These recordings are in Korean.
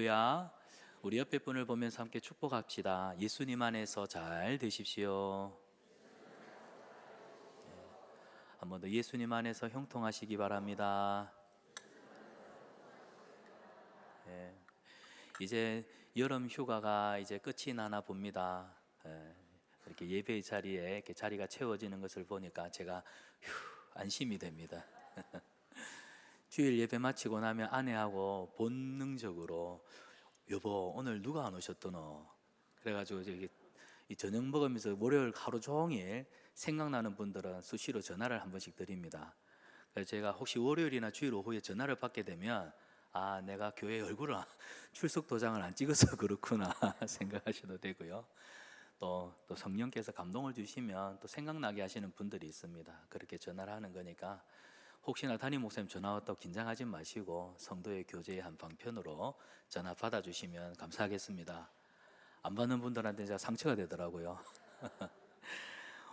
할렐루야. 우리 옆에 분을 보면서 함께 축복합시다. 예수님 안에서 잘 되십시오. 한 번 더 예수님 안에서 형통하시기 바랍니다. 예, 이제 여름 휴가가 이제 끝이 나나 봅니다. 이렇게 예배의 자리에 이렇게 자리가 채워지는 것을 보니까 제가 안심이 됩니다. 주일 예배 마치고 나면 아내하고 본능적으로 여보 오늘 누가 안 오셨더노? 그래가지고 이제 이 저녁 먹으면서 월요일 하루 종일 생각나는 분들은 수시로 전화를 한 번씩 드립니다. 그래서 제가 혹시 월요일이나 주일 오후에 전화를 받게 되면 아 내가 교회 얼굴을 출석 도장을 안 찍어서 그렇구나 생각하셔도 되고요. 또 성령께서 감동을 주시면 또 생각나게 하시는 분들이 있습니다. 그렇게 전화를 하는 거니까 혹시나 담임 목사님 전화 왔다고 긴장하지 마시고 성도의 교제의 한 방편으로 전화 받아주시면 감사하겠습니다. 안 받는 분들한테 제가 상처가 되더라고요.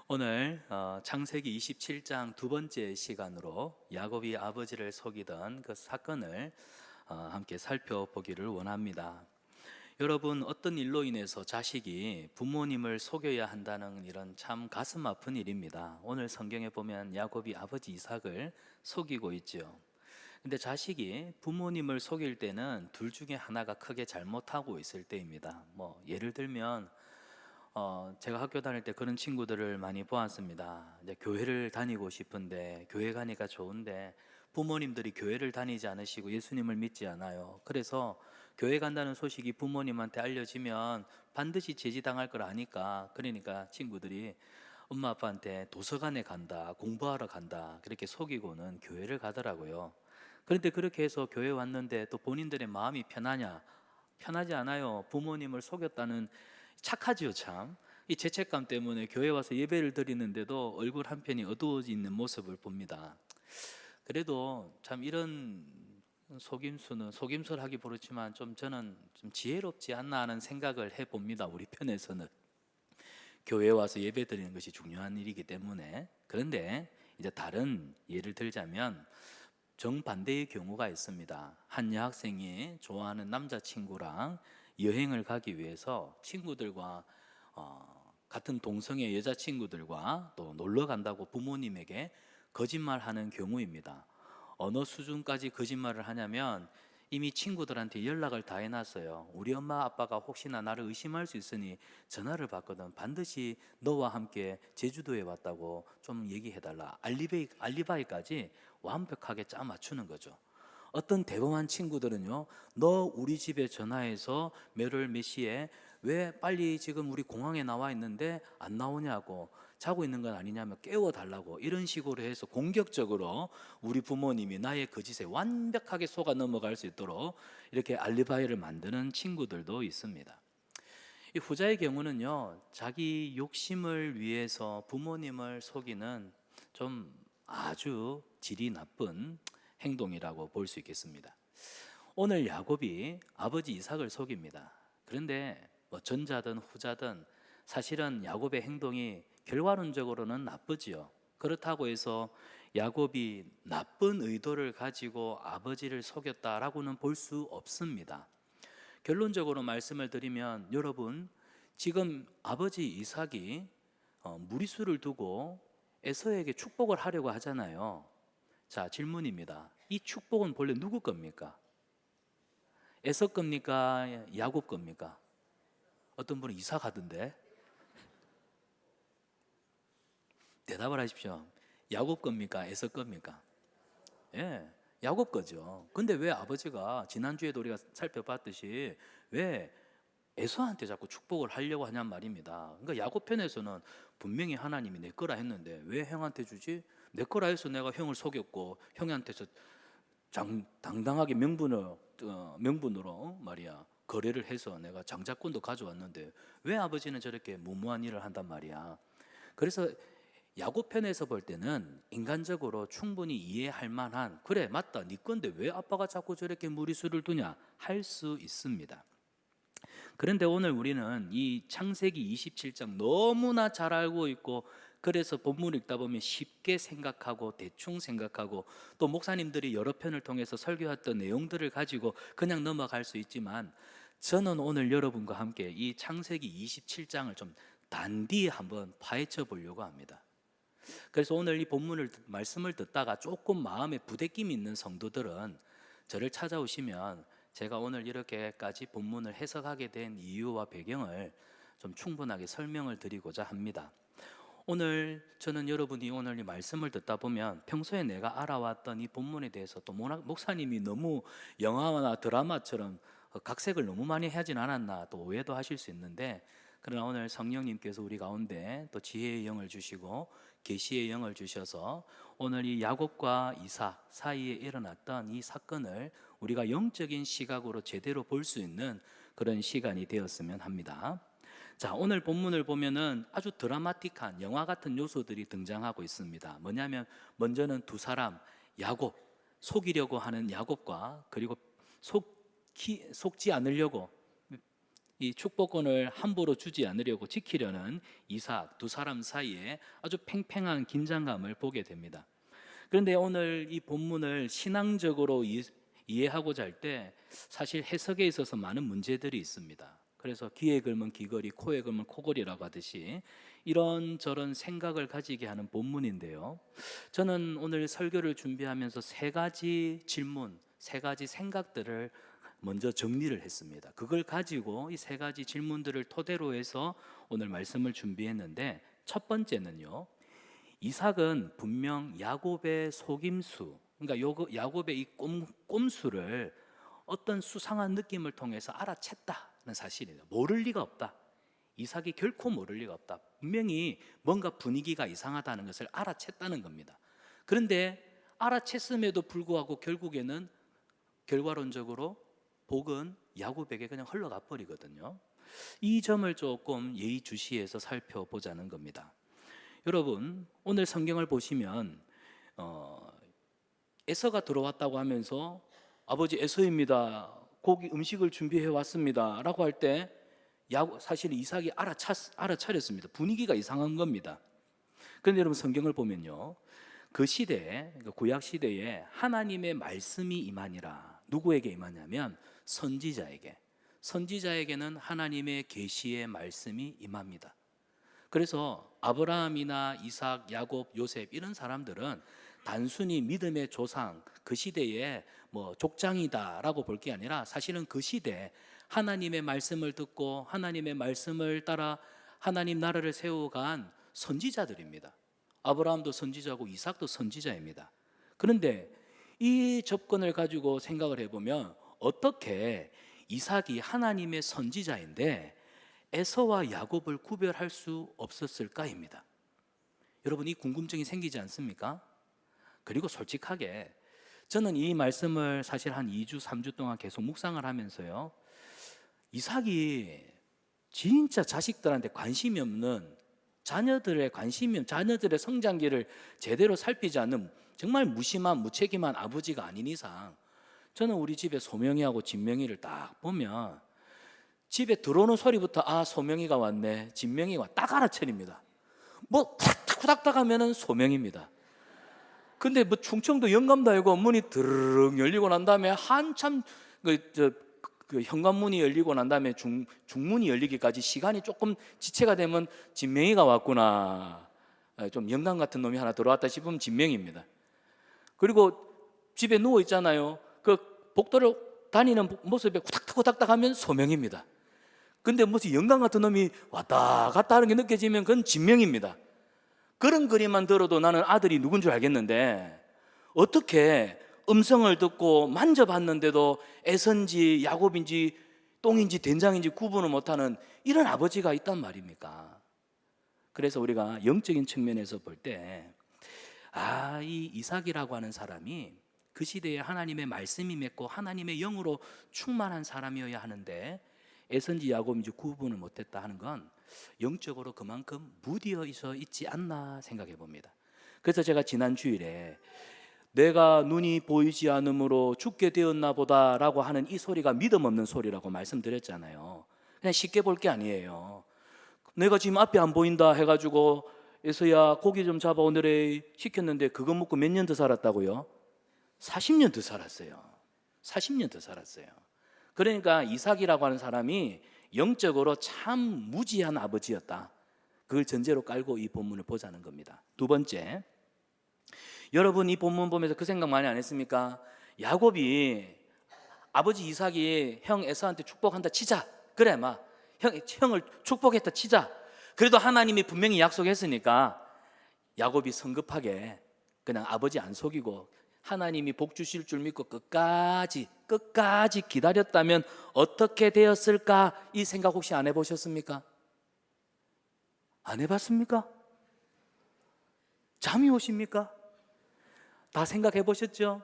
오늘 창세기 27장 두 번째 시간으로 야곱이 아버지를 속이던 그 사건을 함께 살펴보기를 원합니다. 여러분, 어떤 일로 인해서 자식이 부모님을 속여야 한다는 일은 참 가슴 아픈 일입니다. 오늘 성경에 보면 야곱이 아버지 이삭을 속이고 있죠. 근데 자식이 부모님을 속일 때는 둘 중에 하나가 크게 잘못하고 있을 때입니다. 뭐 예를 들면 제가 학교 다닐 때 그런 친구들을 많이 보았습니다. 이제 교회를 다니고 싶은데 교회 가니까 좋은데 부모님들이 교회를 다니지 않으시고 예수님을 믿지 않아요. 그래서 교회 간다는 소식이 부모님한테 알려지면 반드시 제지당할 걸 아니까 그러니까 친구들이 엄마 아빠한테 도서관에 간다, 공부하러 간다 그렇게 속이고는 교회를 가더라고요. 그런데 그렇게 해서 교회 왔는데 또 본인들의 마음이 편하냐? 편하지 않아요. 부모님을 속였다는 착하지요 참. 이 죄책감 때문에 교회 와서 예배를 드리는데도 얼굴 한편이 어두워지는 모습을 봅니다. 그래도 참 이런 속임수는 속임수를 하기 그렇지만 좀 저는 좀 지혜롭지 않나 하는 생각을 해봅니다. 우리 편에서는 교회 와서 예배 드리는 것이 중요한 일이기 때문에. 그런데 이제 다른 예를 들자면 정반대의 경우가 있습니다. 한 여학생이 좋아하는 남자친구랑 여행을 가기 위해서 친구들과 같은 동성애 여자친구들과 또 놀러 간다고 부모님에게 거짓말하는 경우입니다. 어느 수준까지 거짓말을 하냐면 이미 친구들한테 연락을 다 해놨어요. 우리 엄마 아빠가 혹시나 나를 의심할 수 있으니 전화를 받거든 반드시 너와 함께 제주도에 왔다고 좀 얘기해달라. 알리바이까지 완벽하게 짜 맞추는 거죠. 어떤 대범한 친구들은요, 너 우리 집에 전화해서 몇월 몇 시에 왜 빨리 지금 우리 공항에 나와 있는데 안 나오냐고, 자고 있는 건 아니냐며 깨워달라고, 이런 식으로 해서 공격적으로 우리 부모님이 나의 거짓에 완벽하게 속아 넘어갈 수 있도록 이렇게 알리바이를 만드는 친구들도 있습니다. 이 후자의 경우는요, 자기 욕심을 위해서 부모님을 속이는 좀 아주 질이 나쁜 행동이라고 볼 수 있겠습니다. 오늘 야곱이 아버지 이삭을 속입니다. 그런데 뭐 전자든 후자든 사실은 야곱의 행동이 결과론적으로는 나쁘지요. 그렇다고 해서 야곱이 나쁜 의도를 가지고 아버지를 속였다라고는 볼 수 없습니다. 결론적으로 말씀을 드리면 여러분, 지금 아버지 이삭이 무리수를 두고 에서에게 축복을 하려고 하잖아요. 자, 질문입니다. 이 축복은 본래 누구 겁니까? 에서 겁니까? 야곱 겁니까? 어떤 분은 이삭 하던데 대답을 하십시오. 야곱 겁니까? 에서 겁니까? 예, 야곱 거죠. 근데 왜 아버지가 지난주에도 우리가 살펴봤듯이 왜 에서한테 자꾸 축복을 하려고 하냔 말입니다. 그러니까 야곱 편에서는 분명히 하나님이 내 거라 했는데 왜 형한테 주지? 내 거라 해서 내가 형을 속였고 형한테서 당당하게 명분으로 말이야 거래를 해서 내가 장자권도 가져왔는데 왜 아버지는 저렇게 무모한 일을 한단 말이야. 그래서 야곱 편에서 볼 때는 인간적으로 충분히 이해할 만한, 그래 맞다 네 건데 왜 아빠가 자꾸 저렇게 무리수를 두냐 할 수 있습니다. 그런데 오늘 우리는 이 창세기 27장 너무나 잘 알고 있고 그래서 본문을 읽다 보면 쉽게 생각하고 대충 생각하고 또 목사님들이 여러 편을 통해서 설교했던 내용들을 가지고 그냥 넘어갈 수 있지만, 저는 오늘 여러분과 함께 이 창세기 27장을 좀 단디 한번 파헤쳐 보려고 합니다. 그래서 오늘 이 본문을 말씀을 듣다가 조금 마음에 부대낌이 있는 성도들은 저를 찾아오시면 제가 오늘 이렇게까지 본문을 해석하게 된 이유와 배경을 좀 충분하게 설명을 드리고자 합니다. 오늘 저는 여러분이 오늘 이 말씀을 듣다 보면 평소에 내가 알아왔던 이 본문에 대해서 또 목사님이 너무 영화나 드라마처럼 각색을 너무 많이 하진 않았나 또 오해도 하실 수 있는데, 그러나 오늘 성령님께서 우리 가운데 또 지혜의 영을 주시고 계시의 영을 주셔서 오늘 이 야곱과 이삭 사이에 일어났던 이 사건을 우리가 영적인 시각으로 제대로 볼 수 있는 그런 시간이 되었으면 합니다. 자, 오늘 본문을 보면은 아주 드라마틱한 영화 같은 요소들이 등장하고 있습니다. 뭐냐면 먼저는 두 사람, 야곱, 속이려고 하는 야곱과 그리고 속지 않으려고 이 축복권을 함부로 주지 않으려고 지키려는 이삭, 두 사람 사이에 아주 팽팽한 긴장감을 보게 됩니다. 그런데 오늘 이 본문을 신앙적으로 이해하고자 할 때 사실 해석에 있어서 많은 문제들이 있습니다. 그래서 귀에 걸면 귀걸이, 코에 걸면 코걸이라고 하듯이 이런저런 생각을 가지게 하는 본문인데요, 저는 오늘 설교를 준비하면서 세 가지 질문, 세 가지 생각들을 먼저 정리를 했습니다. 그걸 가지고 이 세 가지 질문들을 토대로 해서 오늘 말씀을 준비했는데, 첫 번째는요, 이삭은 분명 야곱의 속임수, 그러니까 야곱의 이 꼼수를 어떤 수상한 느낌을 통해서 알아챘다는 사실이에요. 모를 리가 없다. 이삭이 결코 모를 리가 없다. 분명히 뭔가 분위기가 이상하다는 것을 알아챘다는 겁니다. 그런데 알아챘음에도 불구하고 결국에는 결과론적으로 복은 야곱에게 그냥 흘러가 버리거든요. 이 점을 조금 예의주시해서 살펴보자는 겁니다. 여러분, 오늘 성경을 보시면 에서가 들어왔다고 하면서 아버지 에서입니다, 고기 음식을 준비해 왔습니다 라고 할 때 사실 이삭이 알아차렸습니다. 분위기가 이상한 겁니다. 그런데 여러분, 성경을 보면요, 그 시대에, 그러니까 구약 시대에 하나님의 말씀이 임하니라. 누구에게 임하냐면 선지자에게는 하나님의 계시의 말씀이 임합니다. 그래서 아브라함이나 이삭, 야곱, 요셉 이런 사람들은 단순히 믿음의 조상, 그 시대에 뭐 족장이다라고 볼 게 아니라 사실은 그 시대에 하나님의 말씀을 듣고 하나님의 말씀을 따라 하나님 나라를 세워간 선지자들입니다. 아브라함도 선지자고 이삭도 선지자입니다. 그런데 이 접근을 가지고 생각을 해보면 어떻게 이삭이 하나님의 선지자인데 에서와 야곱을 구별할 수 없었을까입니다. 여러분, 이 궁금증이 생기지 않습니까? 그리고 솔직하게 저는 이 말씀을 사실 한 2주, 3주 동안 계속 묵상을 하면서요, 이삭이 진짜 자식들한테 관심이 없는, 자녀들의 성장기를 제대로 살피지 않는 정말 무심한 무책임한 아버지가 아닌 이상, 저는 우리 집에 소명이하고 진명이를 딱 보면 집에 들어오는 소리부터 소명이가 왔네, 진명이가 왔다, 딱 알아차립니다. 뭐 탁탁 후닥닥 하면은 소명입니다. 근데 뭐 충청도 영감도 아니고 문이 드르륵 열리고 난 다음에 한참 그 현관문이 열리고 난 다음에 중문이 열리기까지 시간이 조금 지체가 되면 진명이가 왔구나, 좀 영감 같은 놈이 하나 들어왔다 싶으면 진명입니다. 그리고 집에 누워 있잖아요. 그 복도를 다니는 모습에 후닥닥 하면 소명입니다. 근데 무슨 영감 같은 놈이 왔다 갔다 하는 게 느껴지면 그건 진명입니다. 그런 그림만 들어도 나는 아들이 누군 줄 알겠는데, 어떻게 음성을 듣고 만져봤는데도 에서인지 야곱인지 똥인지 된장인지 구분을 못하는 이런 아버지가 있단 말입니까? 그래서 우리가 영적인 측면에서 볼 때 이 이삭이라고 하는 사람이 그 시대에 하나님의 말씀이 맺고 하나님의 영으로 충만한 사람이어야 하는데 에서인지 야곱인지 구분을 못했다 하는 건 영적으로 그만큼 무디어 있지 않나 생각해 봅니다. 그래서 제가 지난 주일에 내가 눈이 보이지 않으므로 죽게 되었나 보다라고 하는 이 소리가 믿음 없는 소리라고 말씀드렸잖아요. 그냥 쉽게 볼 게 아니에요. 내가 지금 앞이 안 보인다 해가지고 에서야 고기 좀 잡아 오늘에 시켰는데 그거 먹고 몇 년 더 살았다고요? 40년 더 살았어요. 40년 더 살았어요. 그러니까 이삭이라고 하는 사람이 영적으로 참 무지한 아버지였다. 그걸 전제로 깔고 이 본문을 보자는 겁니다. 두 번째, 여러분 이 본문 보면서 그 생각 많이 안 했습니까? 야곱이 아버지 이삭이 형 에서한테 축복한다 치자. 그래 막 형을 축복했다 치자. 그래도 하나님이 분명히 약속했으니까 야곱이 성급하게 그냥 아버지 안 속이고 하나님이 복 주실 줄 믿고 끝까지 기다렸다면 어떻게 되었을까? 이 생각 혹시 안 해보셨습니까? 안 해봤습니까? 잠이 오십니까? 다 생각해 보셨죠?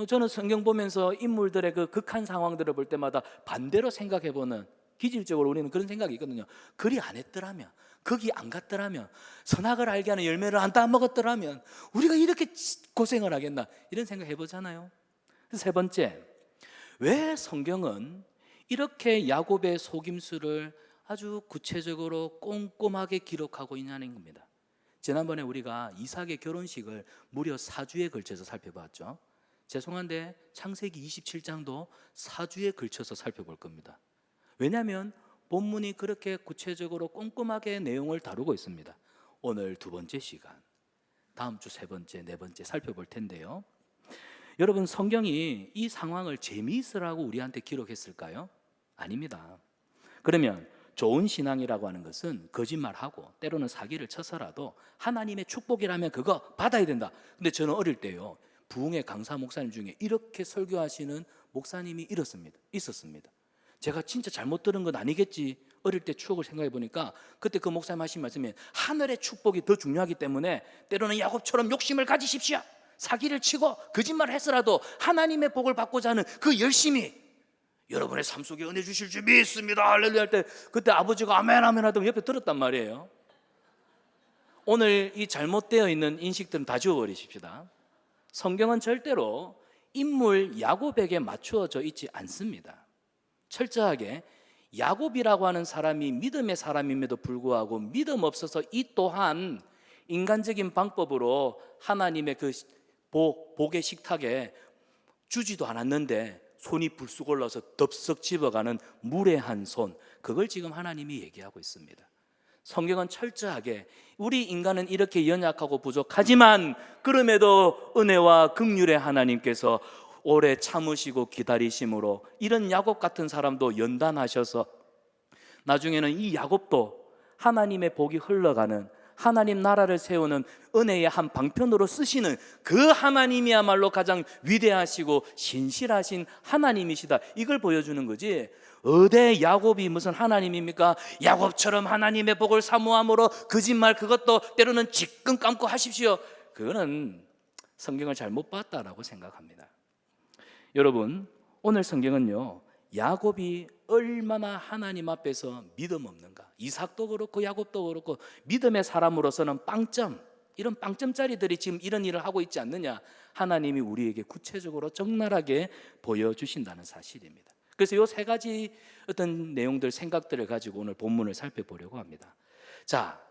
저는 성경 보면서 인물들의 그 극한 상황들을 볼 때마다 반대로 생각해 보는, 기질적으로 우리는 그런 생각이 있거든요. 그리 안 했더라면, 거기 안 갔더라면, 선악을 알게 하는 열매를 안 따먹었더라면 우리가 이렇게 고생을 하겠나, 이런 생각 해보잖아요. 세 번째, 왜 성경은 이렇게 야곱의 속임수를 아주 구체적으로 꼼꼼하게 기록하고 있냐는 겁니다. 지난번에 우리가 이삭의 결혼식을 무려 4주에 걸쳐서 살펴봤죠. 죄송한데 창세기 27장도 4주에 걸쳐서 살펴볼 겁니다. 왜냐하면 본문이 그렇게 구체적으로 꼼꼼하게 내용을 다루고 있습니다. 오늘 두 번째 시간, 다음 주 세 번째, 네 번째 살펴볼 텐데요. 여러분, 성경이 이 상황을 재미있으라고 우리한테 기록했을까요? 아닙니다. 그러면 좋은 신앙이라고 하는 것은 거짓말하고 때로는 사기를 쳐서라도 하나님의 축복이라면 그거 받아야 된다. 근데 저는 어릴 때요, 부흥회 강사 목사님 중에 이렇게 설교하시는 목사님이 있었습니다. 제가 진짜 잘못 들은 건 아니겠지, 어릴 때 추억을 생각해 보니까 그때 그 목사님 하신 말씀이 하늘의 축복이 더 중요하기 때문에 때로는 야곱처럼 욕심을 가지십시오. 사기를 치고 거짓말을 했으라도 하나님의 복을 받고자 하는 그 열심이 여러분의 삶 속에 은혜 주실 줄 믿습니다. 할렐루야 할 때 그때 아버지가 아멘 아멘 하던 옆에 들었단 말이에요. 오늘 이 잘못되어 있는 인식들은 다 지워버리십시다. 성경은 절대로 인물 야곱에게 맞추어져 있지 않습니다. 철저하게 야곱이라고 하는 사람이 믿음의 사람임에도 불구하고 믿음 없어서 이 또한 인간적인 방법으로 하나님의 그 복의 식탁에 주지도 않았는데 손이 불쑥 올라서 덥석 집어가는 무례한 손, 그걸 지금 하나님이 얘기하고 있습니다. 성경은 철저하게 우리 인간은 이렇게 연약하고 부족하지만 그럼에도 은혜와 긍휼의 하나님께서 오래 참으시고 기다리심으로 이런 야곱 같은 사람도 연단하셔서 나중에는 이 야곱도 하나님의 복이 흘러가는, 하나님 나라를 세우는 은혜의 한 방편으로 쓰시는 그 하나님이야말로 가장 위대하시고 신실하신 하나님이시다, 이걸 보여주는 거지. 어디 야곱이 무슨 하나님입니까? 야곱처럼 하나님의 복을 사모함으로 거짓말, 그것도 때로는 지끈 감고 하십시오. 그거는 성경을 잘못 봤다라고 생각합니다. 여러분, 오늘 성경은요, 야곱이 얼마나 하나님 앞에서 믿음 없는가, 이삭도 그렇고 야곱도 그렇고 믿음의 사람으로서는 빵점, 이런 빵점짜리들이 지금 이런 일을 하고 있지 않느냐, 하나님이 우리에게 구체적으로 적나라하게 보여주신다는 사실입니다. 그래서 이 세 가지 어떤 내용들, 생각들을 가지고 오늘 본문을 살펴보려고 합니다. 자,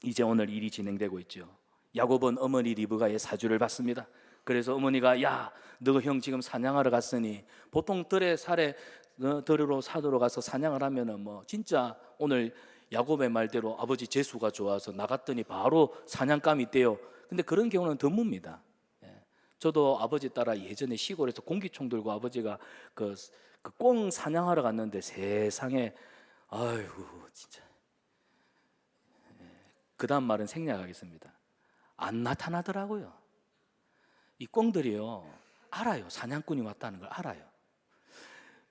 이제 오늘 일이 진행되고 있죠. 야곱은 어머니 리브가의 사주를 받습니다. 그래서 어머니가 야, 너 형 지금 사냥하러 갔으니, 보통 들에 살에 들으러 사도로 가서 사냥을 하면은 뭐 진짜 오늘 야곱의 말대로 아버지 재수가 좋아서 나갔더니 바로 사냥감이 있대요. 근데 그런 경우는 드뭅니다. 저도 아버지 따라 예전에 시골에서 공기총 들고 아버지가 꽁 사냥하러 갔는데 세상에, 아이고 진짜, 그 다음 말은 생략하겠습니다. 안 나타나더라고요. 이 꽁들이요, 알아요. 사냥꾼이 왔다는 걸 알아요.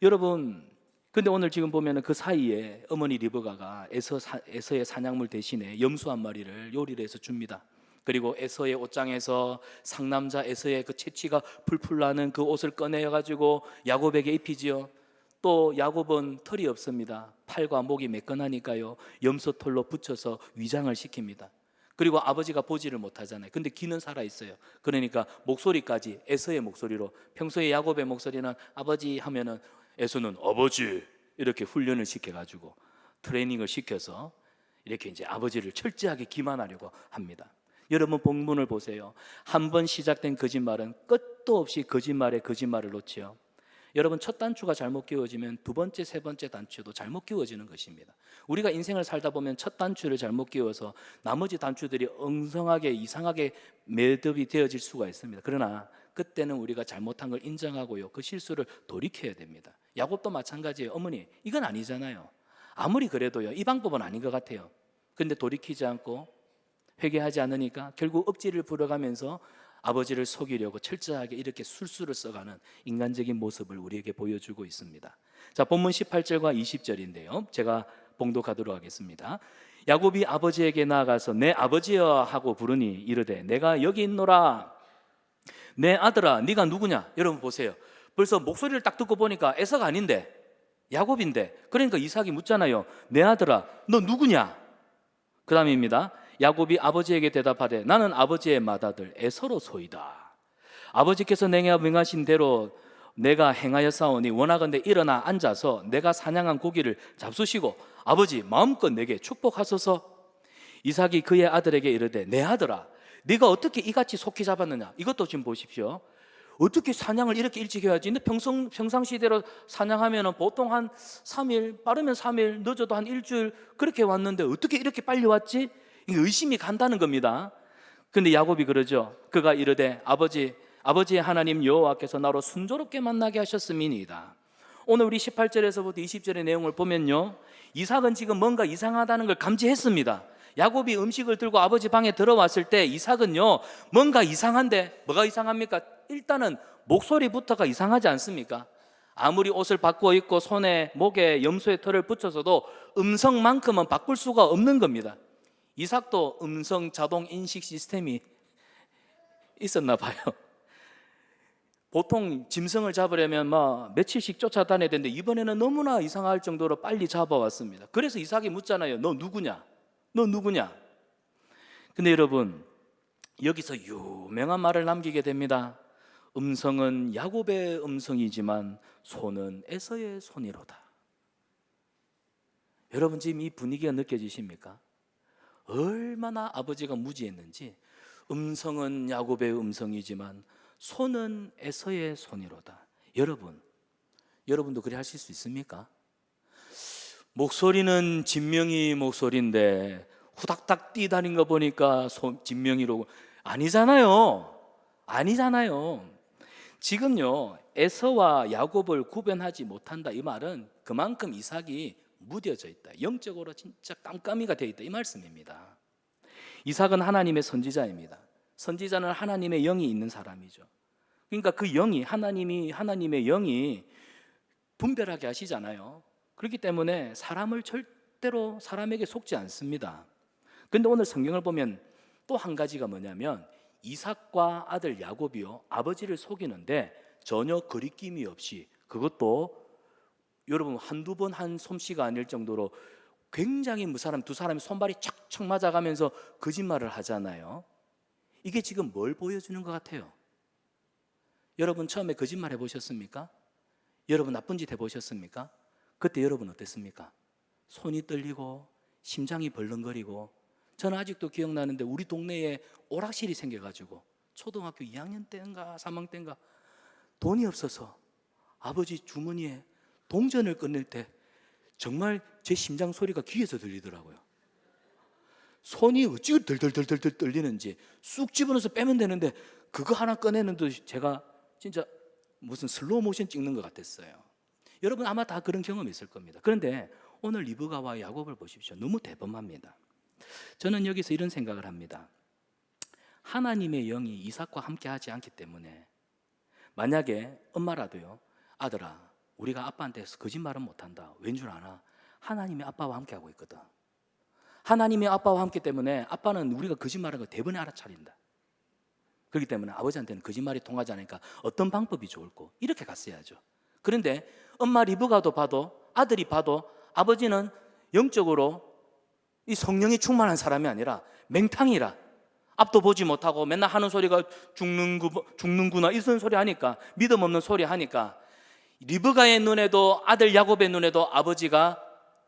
여러분, 근데 오늘 지금 보면은 그 사이에 어머니 리브가가 에서의 사냥물 대신에 염소 한 마리를 요리를 해서 줍니다. 그리고 에서의 옷장에서 상남자 에서의 그 채취가 풀풀 나는 그 옷을 꺼내어 가지고 야곱에게 입히지요. 또 야곱은 털이 없습니다. 팔과 목이 매끈하니까요, 염소 털로 붙여서 위장을 시킵니다. 그리고 아버지가 보지를 못하잖아요. 근데 귀는 살아 있어요. 그러니까 목소리까지 에서의 목소리로, 평소에 야곱의 목소리는 아버지 하면은 에서는 아버지 이렇게 훈련을 시켜가지고 트레이닝을 시켜서 이렇게 이제 아버지를 철저하게 기만하려고 합니다. 여러분 본문을 보세요. 한 번 시작된 거짓말은 끝도 없이 거짓말에 거짓말을 놓지요. 여러분 첫 단추가 잘못 끼워지면 두 번째, 세 번째 단추도 잘못 끼워지는 것입니다. 우리가 인생을 살다 보면 첫 단추를 잘못 끼워서 나머지 단추들이 엉성하게 이상하게 매듭이 되어질 수가 있습니다. 그러나 그때는 우리가 잘못한 걸 인정하고요, 그 실수를 돌이켜야 됩니다. 야곱도 마찬가지예요. 어머니, 이건 아니잖아요. 아무리 그래도요, 이 방법은 아닌 것 같아요. 근데 돌이키지 않고 회개하지 않으니까 결국 억지를 부려가면서 아버지를 속이려고 철저하게 이렇게 술수를 써가는 인간적인 모습을 우리에게 보여주고 있습니다. 자, 본문 18절과 20절인데요, 제가 봉독하도록 하겠습니다. 야곱이 아버지에게 나아가서 내 아버지여 하고 부르니 이르되 내가 여기 있노라. 내 아들아, 네가 누구냐? 여러분 보세요. 벌써 목소리를 딱 듣고 보니까 에서가 아닌데 야곱인데, 그러니까 이삭이 묻잖아요. 내 아들아, 너 누구냐? 그 다음입니다. 야곱이 아버지에게 대답하되 나는 아버지의 맏아들 에서로소이다. 아버지께서 내게 명하신 대로 내가 행하였사오니 원하건대 일어나 앉아서 내가 사냥한 고기를 잡수시고 아버지 마음껏 내게 축복하소서. 이삭이 그의 아들에게 이르되 내 아들아, 네가 어떻게 이같이 속히 잡았느냐? 이것도 지금 보십시오. 어떻게 사냥을 이렇게 일찍 해야지? 근데 평상시대로 사냥하면 보통 한 3일, 빠르면 3일, 늦어도 한 일주일 그렇게 왔는데 어떻게 이렇게 빨리 왔지? 의심이 간다는 겁니다. 근데 야곱이 그러죠. 그가 이르되 아버지의 하나님 여호와께서 나로 순조롭게 만나게 하셨음이니이다. 오늘 우리 18절에서부터 20절의 내용을 보면요, 이삭은 지금 뭔가 이상하다는 걸 감지했습니다. 야곱이 음식을 들고 아버지 방에 들어왔을 때 이삭은요, 뭔가 이상한데 뭐가 이상합니까? 일단은 목소리부터가 이상하지 않습니까? 아무리 옷을 바꿔 입고 손에 목에 염소의 털을 붙여서도 음성만큼은 바꿀 수가 없는 겁니다. 이삭도 음성 자동 인식 시스템이 있었나 봐요. 보통 짐승을 잡으려면 막 며칠씩 쫓아다녀야 되는데 이번에는 너무나 이상할 정도로 빨리 잡아왔습니다. 그래서 이삭이 묻잖아요. 너 누구냐? 너 누구냐? 근데 여러분, 여기서 유명한 말을 남기게 됩니다. 음성은 야곱의 음성이지만 손은 에서의 손이로다. 여러분 지금 이 분위기가 느껴지십니까? 얼마나 아버지가 무지했는지. 음성은 야곱의 음성이지만 손은 에서의 손이로다. 여러분도 그리 하실 수 있습니까? 목소리는 진명이 목소리인데 후닥닥 뛰다닌 거 보니까 진명이로 아니잖아요. 지금요, 에서와 야곱을 구별하지 못한다, 이 말은 그만큼 이삭이 무뎌져 있다, 영적으로 진짜 깜깜이가 되어 있다, 이 말씀입니다. 이삭은 하나님의 선지자입니다. 선지자는 하나님의 영이 있는 사람이죠. 그러니까 그 영이 하나님의 영이 분별하게 하시잖아요. 그렇기 때문에 사람을 절대로 사람에게 속지 않습니다. 그런데 오늘 성경을 보면 또 한 가지가 뭐냐면 이삭과 아들 야곱이요, 아버지를 속이는데 전혀 거리낌이 없이, 그것도 여러분 한두 번 한 솜씨가 아닐 정도로 굉장히 두 사람이 손발이 척척 맞아가면서 거짓말을 하잖아요. 이게 지금 뭘 보여주는 것 같아요? 여러분 처음에 거짓말 해보셨습니까? 여러분 나쁜 짓 해보셨습니까? 그때 여러분 어땠습니까? 손이 떨리고 심장이 벌렁거리고. 저는 아직도 기억나는데 우리 동네에 오락실이 생겨가지고 초등학교 2학년 때인가 3학년 때인가 돈이 없어서 아버지 주머니에 동전을 꺼낼 때 정말 제 심장 소리가 귀에서 들리더라고요. 손이 어찌 덜덜덜덜 떨리는지 쑥 집어넣어서 빼면 되는데 그거 하나 꺼내는데 제가 진짜 무슨 슬로우 모션 찍는 것 같았어요. 여러분 아마 다 그런 경험이 있을 겁니다. 그런데 오늘 리브가와 야곱을 보십시오. 너무 대범합니다. 저는 여기서 이런 생각을 합니다. 하나님의 영이 이삭과 함께 하지 않기 때문에 만약에 엄마라도요, 아들아 우리가 아빠한테 거짓말은 못한다. 왠 줄 아나? 하나님이 아빠와 함께 하고 있거든. 하나님이 아빠와 함께 때문에 아빠는 우리가 거짓말하는 거 대번에 알아차린다. 그렇기 때문에 아버지한테는 거짓말이 통하지 않으니까 어떤 방법이 좋을까? 이렇게 갔어야죠. 그런데 엄마 리브가도 봐도 아들이 봐도 아버지는 영적으로 이 성령이 충만한 사람이 아니라 맹탕이라 앞도 보지 못하고 맨날 하는 소리가 죽는구나 이런 소리 하니까, 믿음 없는 소리 하니까 리브가의 눈에도 아들 야곱의 눈에도 아버지가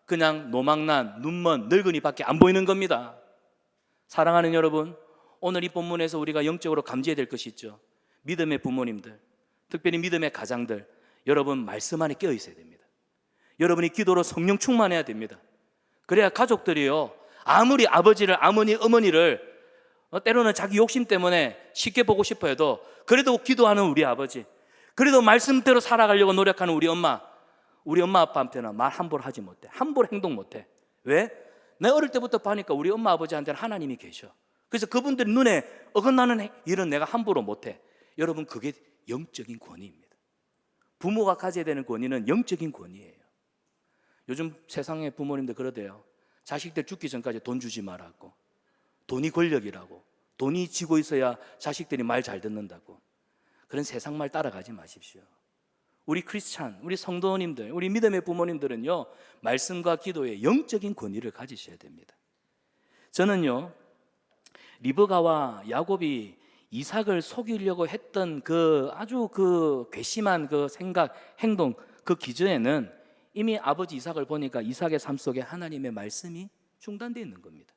그냥 노망난 눈먼 늙은이밖에 안 보이는 겁니다. 사랑하는 여러분, 오늘 이 본문에서 우리가 영적으로 감지해야 될 것이 있죠. 믿음의 부모님들, 특별히 믿음의 가장들, 여러분 말씀 안에 깨어 있어야 됩니다. 여러분이 기도로 성령 충만해야 됩니다. 그래야 가족들이요, 아무리 아버지를, 어머니를 때로는 자기 욕심 때문에 쉽게 보고 싶어 해도 그래도 기도하는 우리 아버지, 그래도 말씀대로 살아가려고 노력하는 우리 엄마 아빠한테는 말 함부로 하지 못해. 함부로 행동 못해. 왜? 내가 어릴 때부터 보니까 우리 엄마 아버지한테는 하나님이 계셔. 그래서 그분들 눈에 어긋나는 일은 내가 함부로 못해. 여러분, 그게 영적인 권위입니다. 부모가 가져야 되는 권위는 영적인 권위예요. 요즘 세상의 부모님들 그러대요. 자식들 죽기 전까지 돈 주지 말라고. 돈이 권력이라고. 돈이 쥐고 있어야 자식들이 말 잘 듣는다고. 그런 세상 말 따라가지 마십시오. 우리 크리스찬, 우리 성도님들, 우리 믿음의 부모님들은요, 말씀과 기도에 영적인 권위를 가지셔야 됩니다. 저는요, 리브가와 야곱이 이삭을 속이려고 했던 그 아주 그 괘씸한 그 생각, 행동, 그 기저에는 이미 아버지 이삭을 보니까 이삭의 삶 속에 하나님의 말씀이 중단되어 있는 겁니다.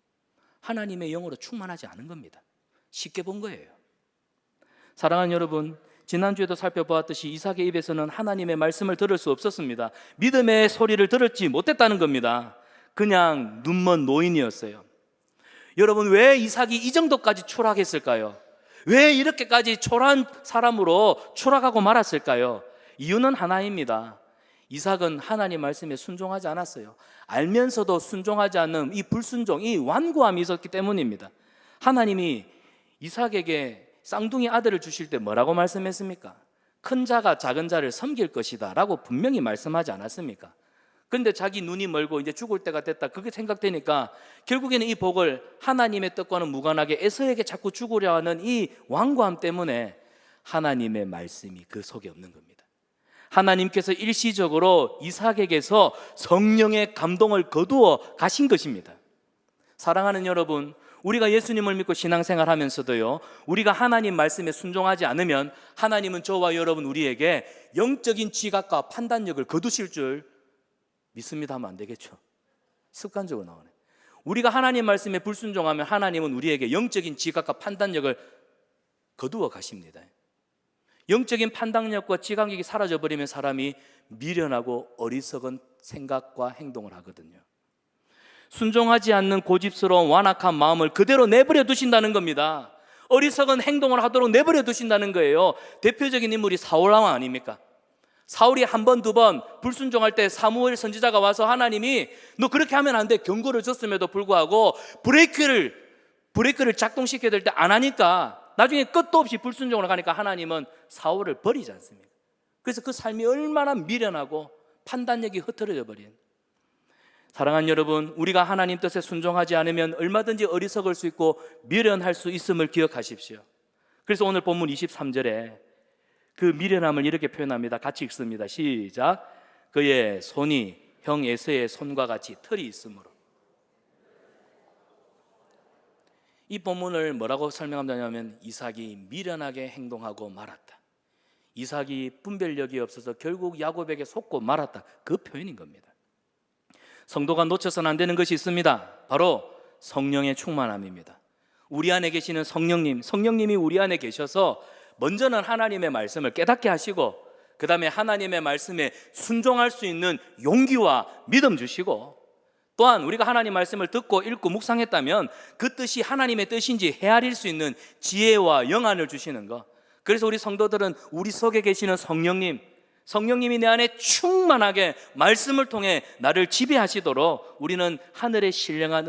하나님의 영으로 충만하지 않은 겁니다. 쉽게 본 거예요. 사랑하는 여러분, 지난주에도 살펴보았듯이 이삭의 입에서는 하나님의 말씀을 들을 수 없었습니다. 믿음의 소리를 들었지 못했다는 겁니다. 그냥 눈먼 노인이었어요. 여러분, 왜 이삭이 이 정도까지 추락했을까요? 왜 이렇게까지 초라한 사람으로 추락하고 말았을까요? 이유는 하나입니다. 이삭은 하나님 말씀에 순종하지 않았어요. 알면서도 순종하지 않는 이 불순종, 이 완고함이 있었기 때문입니다. 하나님이 이삭에게 쌍둥이 아들을 주실 때 뭐라고 말씀했습니까? 큰 자가 작은 자를 섬길 것이다 라고 분명히 말씀하지 않았습니까? 그런데 자기 눈이 멀고 이제 죽을 때가 됐다, 그게 생각되니까 결국에는 이 복을 하나님의 뜻과는 무관하게 에서에게 자꾸 주고자 하는 이 완고함 때문에 하나님의 말씀이 그 속에 없는 겁니다. 하나님께서 일시적으로 이삭에게서 성령의 감동을 거두어 가신 것입니다. 사랑하는 여러분, 우리가 예수님을 믿고 신앙생활 하면서도요, 우리가 하나님 말씀에 순종하지 않으면 하나님은 저와 여러분 우리에게 영적인 지각과 판단력을 거두실 줄 믿습니다 하면 안 되겠죠. 습관적으로 나오네. 우리가 하나님 말씀에 불순종하면 하나님은 우리에게 영적인 지각과 판단력을 거두어 가십니다. 영적인 판단력과 지각력이 사라져버리면 사람이 미련하고 어리석은 생각과 행동을 하거든요. 순종하지 않는 고집스러운 완악한 마음을 그대로 내버려 두신다는 겁니다. 어리석은 행동을 하도록 내버려 두신다는 거예요. 대표적인 인물이 사울 왕 아닙니까? 사울이 한 번, 두 번 불순종할 때 사무엘 선지자가 와서 하나님이 너 그렇게 하면 안 돼 경고를 줬음에도 불구하고 브레이크를 작동시켜야 될 때 안 하니까 나중에 끝도 없이 불순종을 가니까 하나님은 사울을 버리지 않습니다. 그래서 그 삶이 얼마나 미련하고 판단력이 흐트러져 버린, 사랑하는 여러분, 우리가 하나님 뜻에 순종하지 않으면 얼마든지 어리석을 수 있고 미련할 수 있음을 기억하십시오. 그래서 오늘 본문 23절에 그 미련함을 이렇게 표현합니다. 같이 읽습니다. 시작. 그의 손이 형 에서의 손과 같이 털이 있으므로. 이 본문을 뭐라고 설명한다면 이삭이 미련하게 행동하고 말았다, 이삭이 분별력이 없어서 결국 야곱에게 속고 말았다, 그 표현인 겁니다. 성도가 놓쳐서는 안 되는 것이 있습니다. 바로 성령의 충만함입니다. 우리 안에 계시는 성령님이 우리 안에 계셔서 먼저는 하나님의 말씀을 깨닫게 하시고 그 다음에 하나님의 말씀에 순종할 수 있는 용기와 믿음 주시고, 또한 우리가 하나님 말씀을 듣고 읽고 묵상했다면 그 뜻이 하나님의 뜻인지 헤아릴 수 있는 지혜와 영안을 주시는 것. 그래서 우리 성도들은 우리 속에 계시는 성령님이 내 안에 충만하게 말씀을 통해 나를 지배하시도록 우리는 하늘의 신령한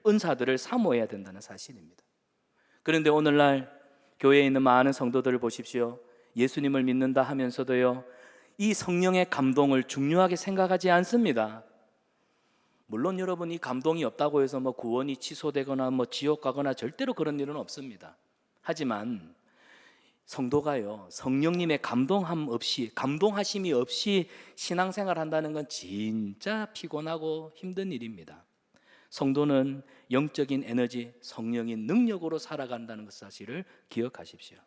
은사들을 사모해야 된다는 사실입니다. 그런데 오늘날 교회에 있는 많은 성도들을 보십시오. 예수님을 믿는다 하면서도요, 이 성령의 감동을 중요하게 생각하지 않습니다. 물론 여러분, 이 감동이 없다고 해서 구원이 취소되거나 지옥 가거나 절대로 그런 일은 없습니다. 하지만 성도가요, 성령님의 감동하심이 없이 신앙생활 한다는 건 진짜 피곤하고 힘든 일입니다. 성도는 영적인 에너지, 성령인 능력으로 살아간다는 것 사실을 기억하십시오.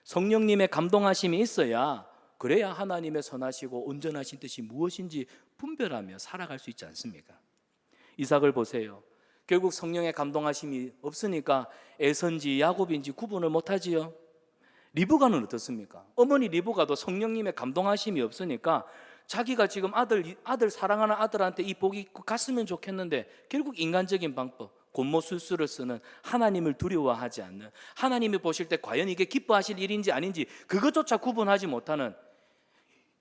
성령님의 감동하심이 있어야, 그래야 하나님의 선하시고 온전하신 뜻이 무엇인지 분별하며 살아갈 수 있지 않습니까? 이삭을 보세요. 결국 성령의 감동하심이 없으니까 에서인지 야곱인지 구분을 못하지요. 리브가는 어떻습니까? 어머니 리브가도 성령님의 감동하심이 없으니까 자기가 지금 아들 사랑하는 아들한테 이 복이 갔으면 좋겠는데 결국 인간적인 방법, 곤모술수를 쓰는, 하나님을 두려워하지 않는, 하나님이 보실 때 과연 이게 기뻐하실 일인지 아닌지 그것조차 구분하지 못하는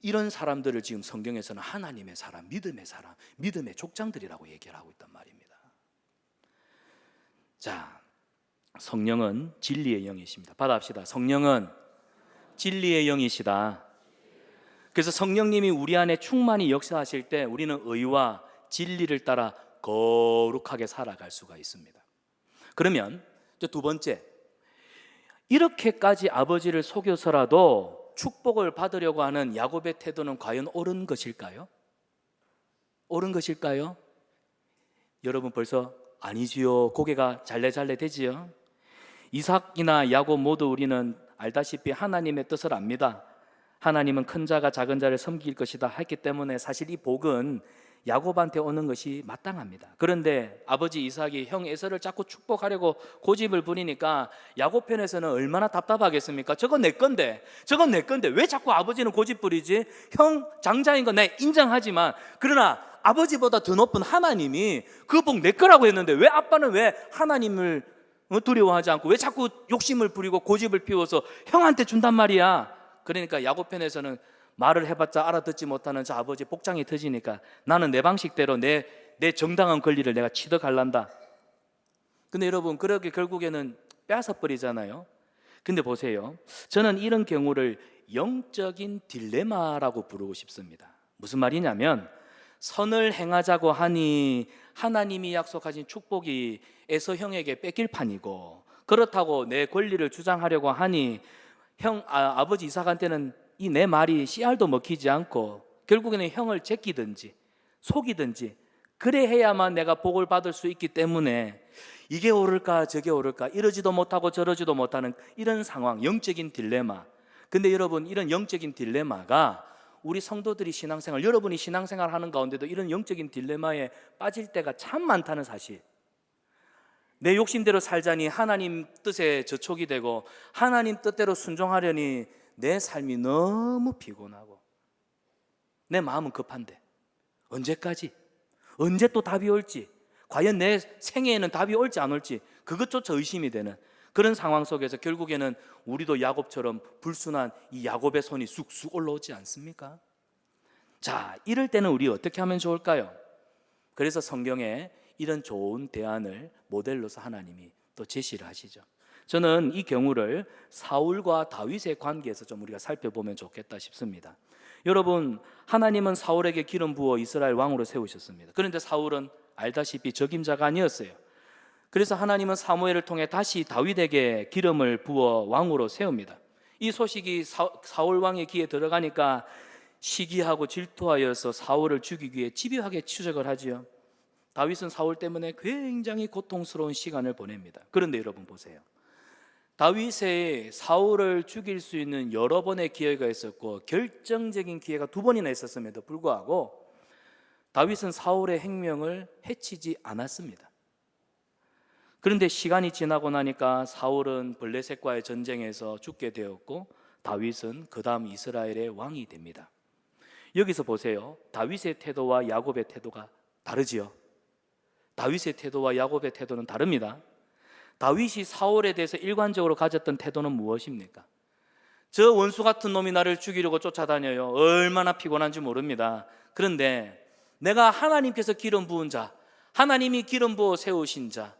이런 사람들을 지금 성경에서는 하나님의 사람, 믿음의 족장들이라고 얘기를 하고 있단 말입니다. 자, 성령은 진리의 영이십니다. 받아합시다. 성령은 진리의 영이시다. 그래서 성령님이 우리 안에 충만히 역사하실 때 우리는 의와 진리를 따라 거룩하게 살아갈 수가 있습니다. 그러면 두 번째, 이렇게까지 아버지를 속여서라도 축복을 받으려고 하는 야곱의 태도는 과연 옳은 것일까요? 옳은 것일까요? 여러분 벌써 아니지요. 고개가 잘래잘래 되지요. 이삭이나 야곱 모두 우리는 알다시피 하나님의 뜻을 압니다. 하나님은 큰 자가 작은 자를 섬길 것이다 했기 때문에 사실 이 복은 야곱한테 오는 것이 마땅합니다. 그런데 아버지 이삭이 형 에서를 자꾸 축복하려고 고집을 부리니까 야곱 편에서는 얼마나 답답하겠습니까? 저건 내 건데 왜 자꾸 아버지는 고집 부리지? 형 장자인 거 내 인정하지만 그러나 아버지보다 더 높은 하나님이 그 복 내 거라고 했는데 왜 아빠는 왜 하나님을 두려워하지 않고 왜 자꾸 욕심을 부리고 고집을 피워서 형한테 준단 말이야? 그러니까 야곱 편에서는 말을 해봤자 알아듣지 못하는 저 아버지 복장이 터지니까 나는 내 방식대로 내 정당한 권리를 내가 취득하란다. 근데 여러분 그렇게 결국에는 빼앗아버리잖아요. 근데 보세요, 저는 이런 경우를 영적인 딜레마라고 부르고 싶습니다. 무슨 말이냐면 선을 행하자고 하니 하나님이 약속하신 축복이 에서 형에게 뺏길 판이고, 그렇다고 내 권리를 주장하려고 하니 아버지 이삭한테는 이 내 말이 씨알도 먹히지 않고 결국에는 형을 제끼든지 속이든지 그래 해야만 내가 복을 받을 수 있기 때문에 이게 옳을까 저게 옳을까 이러지도 못하고 저러지도 못하는 이런 상황, 영적인 딜레마. 근데 여러분 이런 영적인 딜레마가 우리 성도들이 신앙생활, 여러분이 신앙생활 하는 가운데도 이런 영적인 딜레마에 빠질 때가 참 많다는 사실. 내 욕심대로 살자니 하나님 뜻에 저촉이 되고 하나님 뜻대로 순종하려니 내 삶이 너무 피곤하고 내 마음은 급한데 언제까지? 언제 또 답이 올지, 과연 내 생애에는 답이 올지 안 올지 그것조차 의심이 되는 그런 상황 속에서 결국에는 우리도 야곱처럼 불순한 이 야곱의 손이 쑥쑥 올라오지 않습니까? 자, 이럴 때는 우리 어떻게 하면 좋을까요? 그래서 성경에 이런 좋은 대안을 모델로서 하나님이 또 제시를 하시죠. 저는 이 경우를 사울과 다윗의 관계에서 좀 우리가 살펴보면 좋겠다 싶습니다. 여러분, 하나님은 사울에게 기름 부어 이스라엘 왕으로 세우셨습니다. 그런데 사울은 알다시피 적임자가 아니었어요. 그래서 하나님은 사무엘을 통해 다시 다윗에게 기름을 부어 왕으로 세웁니다. 이 소식이 사울 왕의 귀에 들어가니까 시기하고 질투하여서 사울을 죽이기 위해 집요하게 추적을 하지요. 다윗은 사울 때문에 굉장히 고통스러운 시간을 보냅니다. 그런데 여러분 보세요, 다윗의 사울을 죽일 수 있는 여러 번의 기회가 있었고 결정적인 기회가 2번이나 있었음에도 불구하고 다윗은 사울의 행명을 해치지 않았습니다. 그런데 시간이 지나고 나니까 사울은 블레셋과의 전쟁에서 죽게 되었고 다윗은 그 다음 이스라엘의 왕이 됩니다. 여기서 보세요, 다윗의 태도와 야곱의 태도가 다르지요. 다윗의 태도와 야곱의 태도는 다릅니다. 다윗이 사울에 대해서 일관적으로 가졌던 태도는 무엇입니까? 저 원수 같은 놈이 나를 죽이려고 쫓아다녀요. 얼마나 피곤한지 모릅니다. 그런데 내가 하나님께서 기름 부은 자, 하나님이 기름 부어 세우신 자,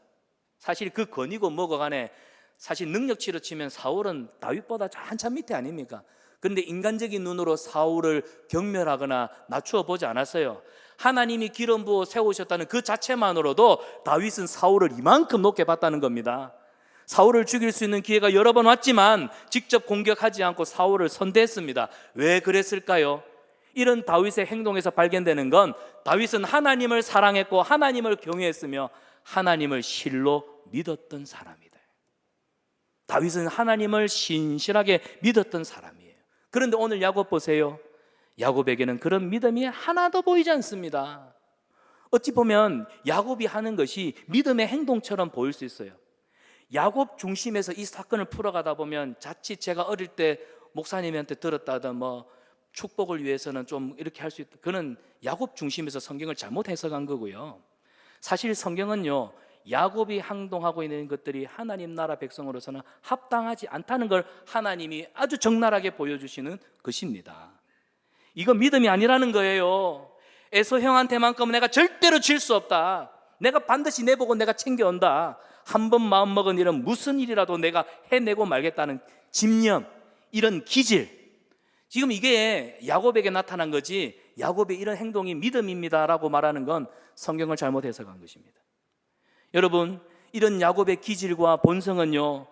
사실 그 건이고 뭐고 간에 사실 능력치로 치면 사울은 다윗보다 한참 밑에 아닙니까? 그런데 인간적인 눈으로 사울을 경멸하거나 낮추어 보지 않았어요. 하나님이 기름 부어 세우셨다는 그 자체만으로도 다윗은 사울을 이만큼 높게 봤다는 겁니다. 사울을 죽일 수 있는 기회가 여러 번 왔지만 직접 공격하지 않고 사울을 선대했습니다. 왜 그랬을까요? 이런 다윗의 행동에서 발견되는 건 다윗은 하나님을 사랑했고 하나님을 경외했으며 하나님을 실로 믿었던 사람이다. 다윗은 하나님을 신실하게 믿었던 사람이에요. 그런데 오늘 야곱 보세요. 야곱에게는 그런 믿음이 하나도 보이지 않습니다. 어찌 보면 야곱이 하는 것이 믿음의 행동처럼 보일 수 있어요. 야곱 중심에서 이 사건을 풀어가다 보면 자칫 제가 어릴 때 목사님한테 들었다던 축복을 위해서는 좀 이렇게 할 수 있다, 그는 야곱 중심에서 성경을 잘못 해석한 거고요. 사실 성경은요, 야곱이 행동하고 있는 것들이 하나님 나라 백성으로서는 합당하지 않다는 걸 하나님이 아주 적나라하게 보여주시는 것입니다. 이건 믿음이 아니라는 거예요. 에서 형한테만큼은 내가 절대로 질 수 없다, 내가 반드시 내보고 내가 챙겨온다, 한 번 마음먹은 일은 무슨 일이라도 내가 해내고 말겠다는 집념, 이런 기질, 지금 이게 야곱에게 나타난 거지, 야곱의 이런 행동이 믿음입니다라고 말하는 건 성경을 잘못 해석한 것입니다. 여러분, 이런 야곱의 기질과 본성은요,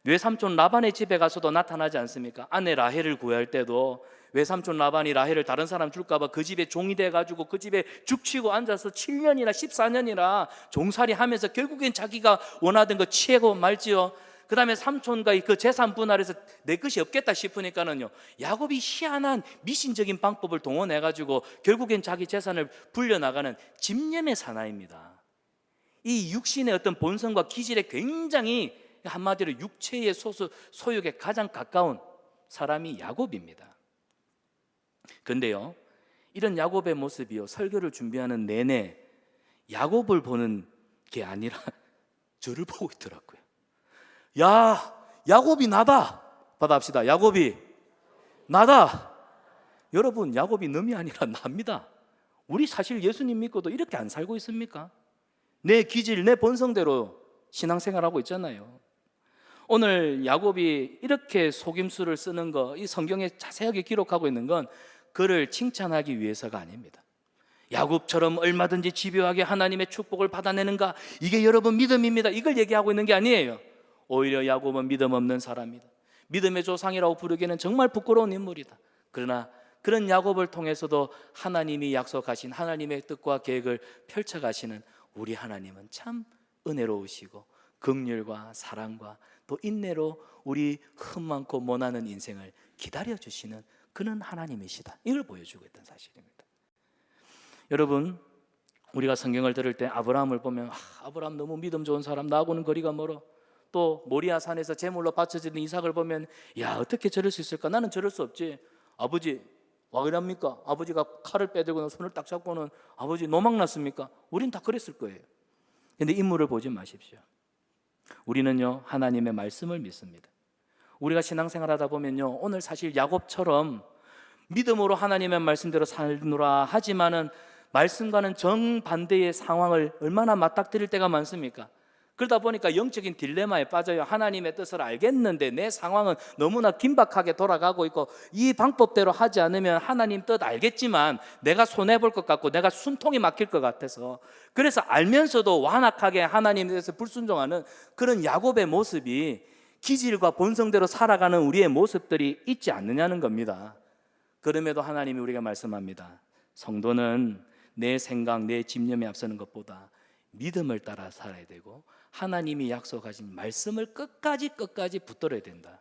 외삼촌 라반의 집에 가서도 나타나지 않습니까? 아내 라헬을 구할 때도 외삼촌 라반이 라헬을 다른 사람 줄까 봐 그 집에 종이 돼가지고 그 집에 죽치고 앉아서 7년이나 14년이나 종살이 하면서 결국엔 자기가 원하던 거 취하고 말지요. 그 다음에 삼촌과 그 재산 분할해서 내 것이 없겠다 싶으니까는요, 야곱이 희한한 미신적인 방법을 동원해가지고 결국엔 자기 재산을 불려나가는 집념의 사나이입니다. 이 육신의 어떤 본성과 기질에 굉장히, 한마디로 육체의 소욕에 가장 가까운 사람이 야곱입니다. 그런데요, 이런 야곱의 모습이요, 설교를 준비하는 내내 야곱을 보는 게 아니라 저를 보고 있더라고요. 야, 야곱이 나다. 받아합시다. 야곱이 나다. 여러분, 야곱이 놈이 아니라 납니다. 우리 사실 예수님 믿고도 이렇게 안 살고 있습니까? 내 기질, 내 본성대로 신앙생활하고 있잖아요. 오늘 야곱이 이렇게 속임수를 쓰는 거, 이 성경에 자세하게 기록하고 있는 건 그를 칭찬하기 위해서가 아닙니다. 야곱처럼 얼마든지 집요하게 하나님의 축복을 받아내는가, 이게 여러분 믿음입니다, 이걸 얘기하고 있는 게 아니에요. 오히려 야곱은 믿음 없는 사람이다, 믿음의 조상이라고 부르기는 정말 부끄러운 인물이다. 그러나 그런 야곱을 통해서도 하나님이 약속하신 하나님의 뜻과 계획을 펼쳐가시는 우리 하나님은 참 은혜로우시고 긍휼과 사랑과 또 인내로 우리 흠 많고 모나는 인생을 기다려주시는 그는 하나님이시다, 이걸 보여주고 있던 사실입니다. 여러분, 우리가 성경을 들을 때 아브라함을 보면 아브라함 너무 믿음 좋은 사람, 나하고는 거리가 멀어. 또 모리아 산에서 제물로 바쳐지는 이삭을 보면 야, 어떻게 저럴 수 있을까, 나는 저럴 수 없지. 아버지 와 그럽니까? 아버지가 칼을 빼들고 손을 딱 잡고는 아버지 노망났습니까? 우린 다 그랬을 거예요. 그런데 인물을 보지 마십시오. 우리는요, 하나님의 말씀을 믿습니다. 우리가 신앙생활하다 보면요, 오늘 사실 야곱처럼 믿음으로 하나님의 말씀대로 살노라 하지만은 말씀과는 정반대의 상황을 얼마나 맞닥뜨릴 때가 많습니까? 그러다 보니까 영적인 딜레마에 빠져요. 하나님의 뜻을 알겠는데 내 상황은 너무나 긴박하게 돌아가고 있고, 이 방법대로 하지 않으면 하나님 뜻 알겠지만 내가 손해볼 것 같고 내가 숨통이 막힐 것 같아서, 그래서 알면서도 완악하게 하나님에 대해서 불순종하는 그런 야곱의 모습이 기질과 본성대로 살아가는 우리의 모습들이 있지 않느냐는 겁니다. 그럼에도 하나님이 우리가 말씀합니다. 성도는 내 생각, 내 집념에 앞서는 것보다 믿음을 따라 살아야 되고 하나님이 약속하신 말씀을 끝까지 붙들어야 된다.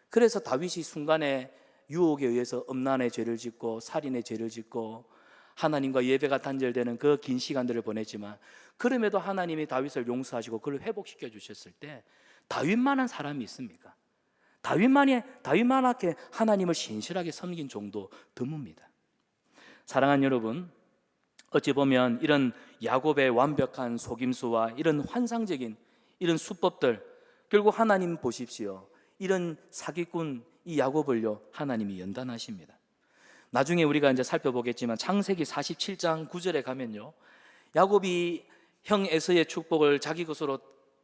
그래서 다윗이 순간에 유혹에 의해서 음란의 죄를 짓고 살인의 죄를 짓고 하나님과 예배가 단절되는 그 긴 시간들을 보냈지만, 그럼에도 하나님이 다윗을 용서하시고 그를 회복시켜 주셨을 때 다윗만한 사람이 있습니까? 다윗만하게 하나님을 신실하게 섬긴 종도 드뭅니다. 사랑하는 여러분, 어찌 보면 이런 야곱의 완벽한 속임수와 이런 환상적인 이런 수법들, 결국 하나님 보십시오, 이런 사기꾼 이 야곱을요, 하나님이 연단하십니다. 나중에 우리가 이제 살펴보겠지만 창세기 47장 9절에 가면요, 야곱이 형 에서의 축복을 자기 것으로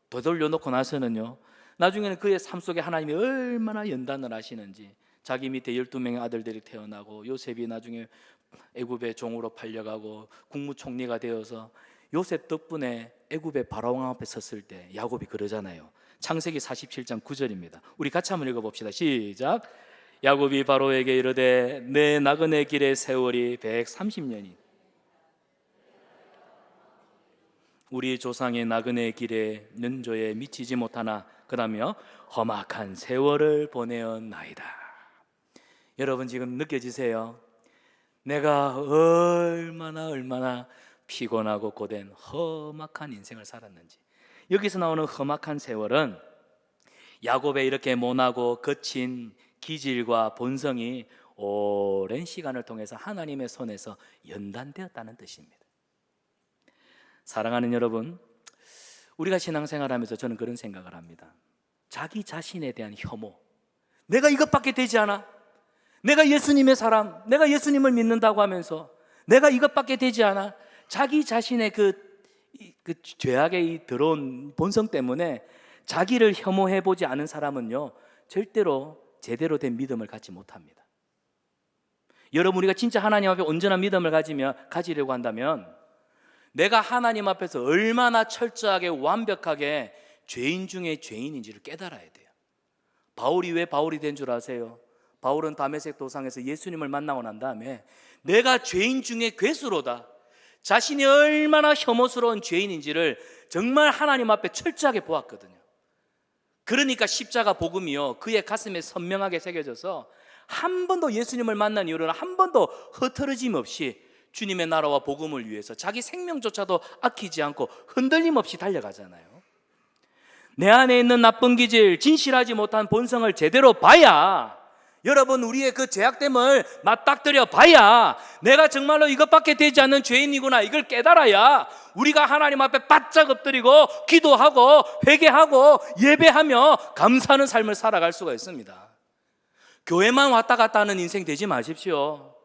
되돌려 놓고 나서는요, 나중에는 그의 삶 속에 하나님이 얼마나 연단을 하시는지, 자기 밑에 12명의 아들들이 태어나고 요셉이 나중에 애굽의 종으로 팔려가고 국무총리가 되어서 요셉 덕분에 애굽의 바로왕 앞에 섰을 때 야곱이 그러잖아요. 창세기 47장 9절입니다. 우리 같이 한번 읽어봅시다. 시작. 야곱이 바로에게 이르되 내 나그네 길의 세월이 130년이 우리 조상의 나그네 길의 연조에 미치지 못하나 그 다음에요, 험악한 세월을 보내었나이다. 여러분 지금 느껴지세요? 내가 얼마나 피곤하고 고된 험악한 인생을 살았는지. 여기서 나오는 험악한 세월은 야곱의 이렇게 모나고 거친 기질과 본성이 오랜 시간을 통해서 하나님의 손에서 연단되었다는 뜻입니다. 사랑하는 여러분, 우리가 신앙생활하면서 저는 그런 생각을 합니다. 자기 자신에 대한 혐오, 내가 이것밖에 되지 않아, 내가 예수님의 사람, 내가 예수님을 믿는다고 하면서 내가 이것밖에 되지 않아, 자기 자신의 그 죄악의 이 더러운 본성 때문에 자기를 혐오해 보지 않은 사람은요, 절대로 제대로 된 믿음을 갖지 못합니다. 여러분, 우리가 진짜 하나님 앞에 온전한 믿음을 가지려고 한다면 내가 하나님 앞에서 얼마나 철저하게 완벽하게 죄인 중에 죄인인지를 깨달아야 돼요. 바울이 왜 바울이 된 줄 아세요? 바울은 다메섹 도상에서 예수님을 만나고 난 다음에 내가 죄인 중에 괴수로다, 자신이 얼마나 혐오스러운 죄인인지를 정말 하나님 앞에 철저하게 보았거든요. 그러니까 십자가 복음이요, 그의 가슴에 선명하게 새겨져서 한 번도 예수님을 만난 이후로는 한 번도 흐트러짐 없이 주님의 나라와 복음을 위해서 자기 생명조차도 아끼지 않고 흔들림 없이 달려가잖아요. 내 안에 있는 나쁜 기질, 진실하지 못한 본성을 제대로 봐야, 여러분, 우리의 그 죄악됨을 맞닥뜨려 봐야 내가 정말로 이것밖에 되지 않는 죄인이구나, 이걸 깨달아야 우리가 하나님 앞에 바짝 엎드리고 기도하고 회개하고 예배하며 감사하는 삶을 살아갈 수가 있습니다. 교회만 왔다 갔다 하는 인생 되지 마십시오.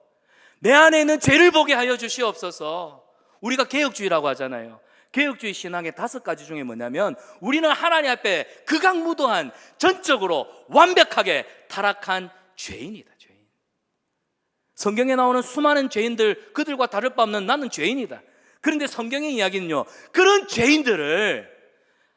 내 안에 있는 죄를 보게 하여 주시옵소서. 우리가 개혁주의라고 하잖아요. 개혁주의 신앙의 5가지 중에 뭐냐면, 우리는 하나님 앞에 극악무도한, 전적으로 완벽하게 타락한 죄인이다. 죄인. 성경에 나오는 수많은 죄인들, 그들과 다를 바 없는 나는 죄인이다. 그런데 성경의 이야기는요, 그런 죄인들을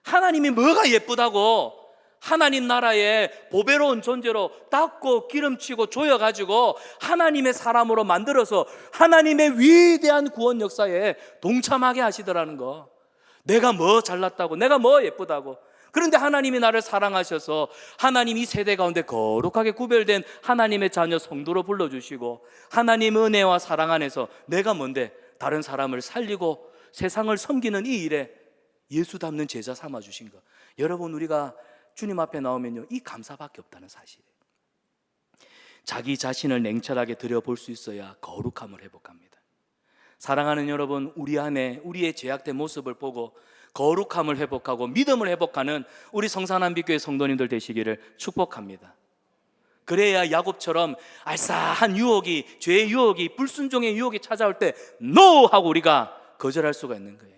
하나님이 뭐가 예쁘다고 하나님 나라의 보배로운 존재로 닦고 기름치고 조여가지고 하나님의 사람으로 만들어서 하나님의 위대한 구원 역사에 동참하게 하시더라는 거. 내가 뭐 잘났다고, 내가 뭐 예쁘다고. 그런데 하나님이 나를 사랑하셔서 하나님 이 세대 가운데 거룩하게 구별된 하나님의 자녀 성도로 불러주시고, 하나님 은혜와 사랑 안에서 내가 뭔데 다른 사람을 살리고 세상을 섬기는 이 일에 예수 닮는 제자 삼아주신 거. 여러분, 우리가 주님 앞에 나오면요, 이 감사밖에 없다는 사실이에요. 자기 자신을 냉철하게 들여볼 수 있어야 거룩함을 회복합니다. 사랑하는 여러분, 우리 안에 우리의 죄악된 모습을 보고 거룩함을 회복하고 믿음을 회복하는 우리 성산한빛교회 성도님들 되시기를 축복합니다. 그래야 야곱처럼 알싸한 유혹이, 죄의 유혹이, 불순종의 유혹이 찾아올 때 NO! 하고 우리가 거절할 수가 있는 거예요.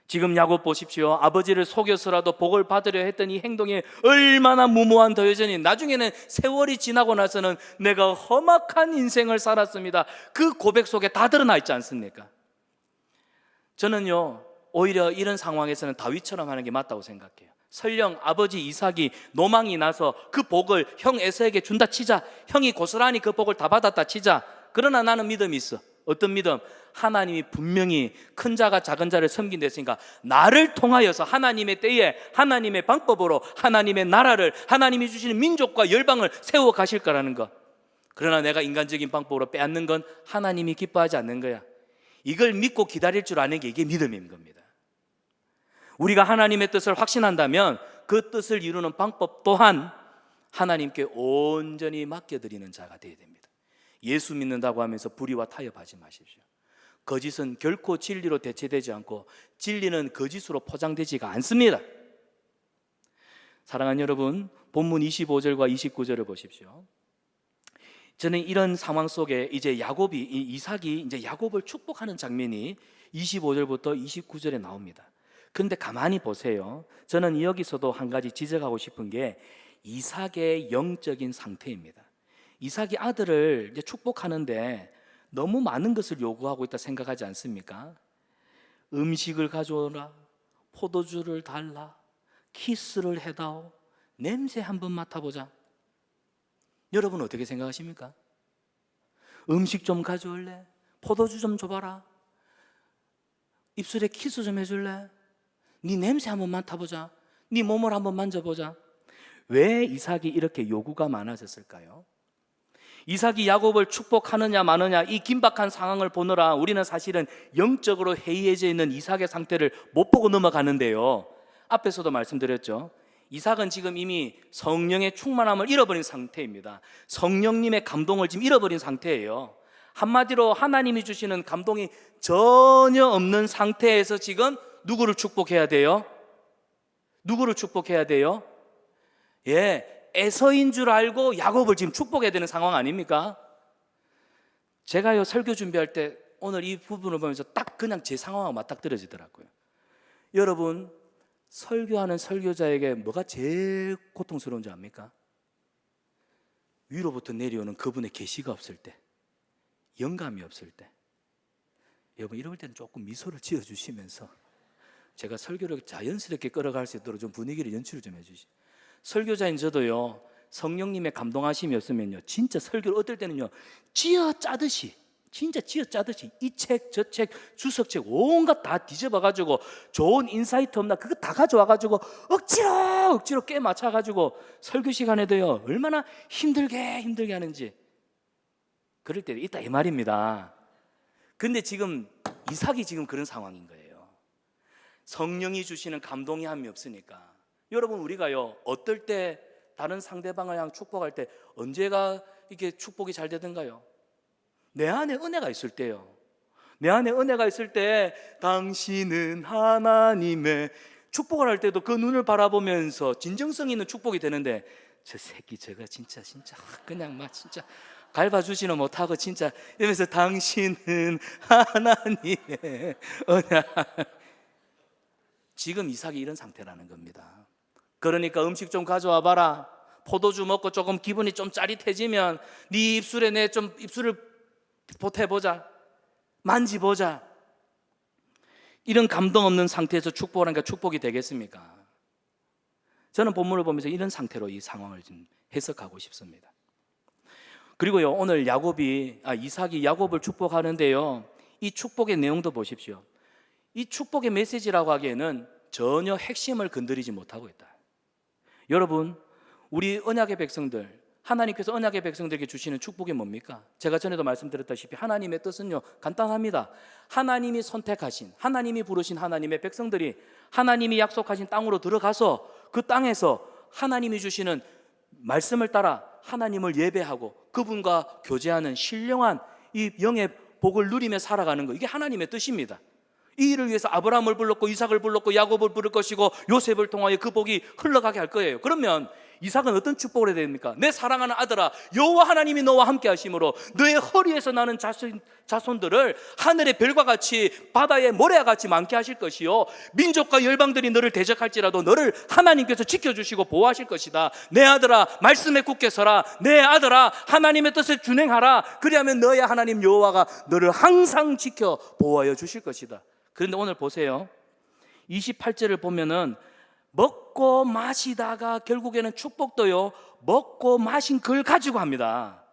지금 야곱 보십시오. 아버지를 속여서라도 복을 받으려 했던 이 행동이 얼마나 무모한 더 여전히, 나중에는 세월이 지나고 나서는 내가 험악한 인생을 살았습니다, 그 고백 속에 다 드러나 있지 않습니까? 저는요, 오히려 이런 상황에서는 다윗처럼 하는 게 맞다고 생각해요. 설령 아버지 이삭이 노망이 나서 그 복을 형 에서에게 준다 치자, 형이 고스란히 그 복을 다 받았다 치자, 그러나 나는 믿음이 있어. 어떤 믿음? 하나님이 분명히 큰 자가 작은 자를 섬긴다 했으니까 나를 통하여서 하나님의 때에 하나님의 방법으로 하나님의 나라를, 하나님이 주시는 민족과 열방을 세워 가실 거라는 것. 그러나 내가 인간적인 방법으로 빼앗는 건 하나님이 기뻐하지 않는 거야. 이걸 믿고 기다릴 줄 아는 게 이게 믿음인 겁니다. 우리가 하나님의 뜻을 확신한다면 그 뜻을 이루는 방법 또한 하나님께 온전히 맡겨드리는 자가 되어야 됩니다. 예수 믿는다고 하면서 불의와 타협하지 마십시오. 거짓은 결코 진리로 대체되지 않고 진리는 거짓으로 포장되지가 않습니다. 사랑하는 여러분, 본문 25절과 29절을 보십시오. 저는 이런 상황 속에 이제 이삭이 이제 야곱을 축복하는 장면이 25절부터 29절에 나옵니다. 그런데 가만히 보세요. 저는 여기서도 한 가지 지적하고 싶은 게 이삭의 영적인 상태입니다. 이삭이 아들을 이제 축복하는데 너무 많은 것을 요구하고 있다 생각하지 않습니까? 음식을 가져오라, 포도주를 달라, 키스를 해다오, 냄새 한번 맡아보자. 여러분 어떻게 생각하십니까? 음식 좀 가져올래? 포도주 좀 줘봐라. 입술에 키스 좀 해줄래? 네 냄새 한번 맡아보자. 네 몸을 한번 만져보자. 왜 이삭이 이렇게 요구가 많아졌을까요? 이삭이 야곱을 축복하느냐 마느냐 이 긴박한 상황을 보느라 우리는 사실은 영적으로 해이해져 있는 이삭의 상태를 못 보고 넘어가는데요, 앞에서도 말씀드렸죠. 이삭은 지금 이미 성령의 충만함을 잃어버린 상태입니다. 성령님의 감동을 지금 잃어버린 상태예요. 한마디로 하나님이 주시는 감동이 전혀 없는 상태에서 지금 누구를 축복해야 돼요? 누구를 축복해야 돼요? 에서인 줄 알고 야곱을 지금 축복해야 되는 상황 아닙니까? 제가요 설교 준비할 때 오늘 이 부분을 보면서 딱 그냥 제 상황하고 맞닥뜨려지더라고요. 여러분, 설교하는 설교자에게 뭐가 제일 고통스러운 줄 압니까? 위로부터 내려오는 그분의 계시가 없을 때, 영감이 없을 때. 여러분, 이럴 때는 조금 미소를 지어주시면서 제가 설교를 자연스럽게 끌어갈 수 있도록 좀 분위기를 연출을 좀 해주시. 설교자인 저도요, 성령님의 감동하심이 없으면요, 진짜 설교를 어떨 때는요, 쥐어 짜듯이, 진짜 쥐어 짜듯이 이 책, 저 책, 주석책 온갖 다 뒤집어가지고 좋은 인사이트 없나 그거 다 가져와가지고 억지로 깨 맞춰가지고 설교 시간에도요 얼마나 힘들게 하는지. 그럴 때도 있다 이 말입니다. 근데 지금 이삭이 지금 그런 상황인 거예요. 성령이 주시는 감동이 함이 없으니까. 여러분, 우리가요 어떨 때 다른 상대방을 향 축복할 때 언제가 이게 축복이 잘 되던가요? 내 안에 은혜가 있을 때요. 내 안에 은혜가 있을 때 당신은 하나님의 축복을 할 때도 그 눈을 바라보면서 진정성 있는 축복이 되는데, 저 새끼 저거 진짜 그냥 막 진짜 밟아주지는 못하고 진짜 이러면서 당신은 하나님의 은혜. 지금 이삭이 이런 상태라는 겁니다. 그러니까 음식 좀 가져와 봐라. 포도주 먹고 조금 기분이 좀 짜릿해지면 네 입술에 내 좀 입술을 보태보자, 만지보자. 이런 감동 없는 상태에서 축복을 하니까 축복이 되겠습니까? 저는 본문을 보면서 이런 상태로 이 상황을 좀 해석하고 싶습니다. 그리고요, 오늘 이삭이 야곱을 축복하는데요, 이 축복의 내용도 보십시오. 이 축복의 메시지라고 하기에는 전혀 핵심을 건드리지 못하고 있다. 여러분, 우리 언약의 백성들, 하나님께서 언약의 백성들에게 주시는 축복이 뭡니까? 제가 전에도 말씀드렸다시피 하나님의 뜻은요 간단합니다. 하나님이 선택하신, 하나님이 부르신 하나님의 백성들이 하나님이 약속하신 땅으로 들어가서 그 땅에서 하나님이 주시는 말씀을 따라 하나님을 예배하고 그분과 교제하는 신령한 이 영의 복을 누리며 살아가는 것, 이게 하나님의 뜻입니다. 이 일을 위해서 아브라함을 불렀고 이삭을 불렀고 야곱을 부를 것이고 요셉을 통하여 그 복이 흘러가게 할 거예요. 그러면 이삭은 어떤 축복을 해야 됩니까? 내 사랑하는 아들아, 여호와 하나님이 너와 함께 하심으로 너의 허리에서 나는 자손들을 하늘의 별과 같이 바다의 모래와 같이 많게 하실 것이요, 민족과 열방들이 너를 대적할지라도 너를 하나님께서 지켜주시고 보호하실 것이다. 내 아들아, 말씀에 굳게 서라. 내 아들아, 하나님의 뜻을 준행하라. 그리하면 너의 하나님 여호와가 너를 항상 지켜 보호하여 주실 것이다. 그런데 오늘 보세요, 28절을 보면은 먹고 마시다가 결국에는 축복도요 먹고 마신 걸 가지고 합니다.